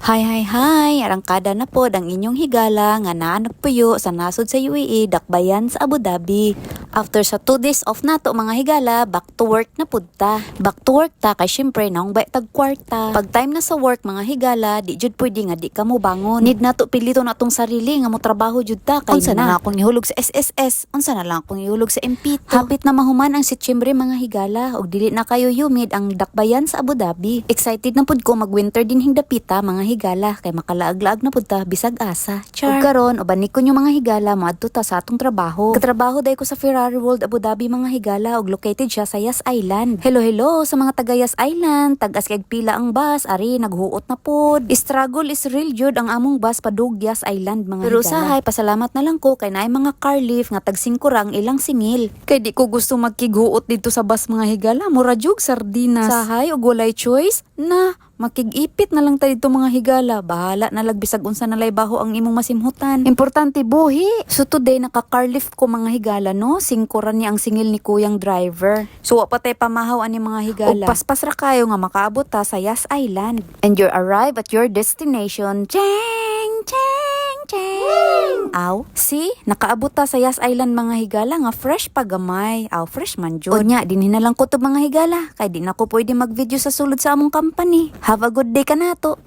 Hi, arangkada na pod ang inyong higala nga naa nagpuyo sa nasod sa UAE dakbayan sa Abu Dhabi. After sa 2 days off nato mga higala, back to work na pud ta. Back to work ta kay syempre naong bay tag kwarta. Pag time na sa work mga higala, di jud pwede nga di ka mo bangon. Need nato pilito na tong sarili nga mo trabaho jud ta kay unsa na akong ihulog sa SSS, unsa na lang akong ihulog sa MP2. Hapit na mahuman ang Setyembre mga higala ug dili na kayo humid ang dakbayan sa Abu Dhabi. Excited na pud ko mag-winter din hingdapita mga higala kay makalaag-laag na pud ta bisag asa. Ug karon uban ni ko mga higala moadto ta sa atong trabaho. Katrabaho day ko sa Ferrari World Abu Dhabi mga higala ug located siya sa Yas Island. Hello sa mga taga Yas Island, tag-as kay pila ang bus, ari naghuot na pod. Struggle is real jud ang among bus padug Yas Island mga pero higala. Pero usahay pasalamat na lang ko kay naay mga car lift nga tag 5 rang ilang singil. Kay di ko gusto magkighuot dito sa bus mga higala, mura jug sardinas. Sahay ug walay choice na makig-ipit na lang tayo dito mga higala. Bahala na lagbisag unsa na laybaho ang imong masimhutan. Importante buhi. So today naka-car lift ko mga higala no. 5 ra niya ang singil ni kuyang driver. So wa pa tay pamahaw ani mga higala. Ug paspas ra kayo nga makaabot ta sa Yas Island. And you arrive at your destination. Cheng! Aw, see? Nakaabot ta sa Yas Island mga higala nga fresh pa gamay. Aw, fresh man jud. O nya, dinhi na lang ko to mga higala. Kay di na ko pwede mag-video sa sulod sa among company. Have a good day ka nato.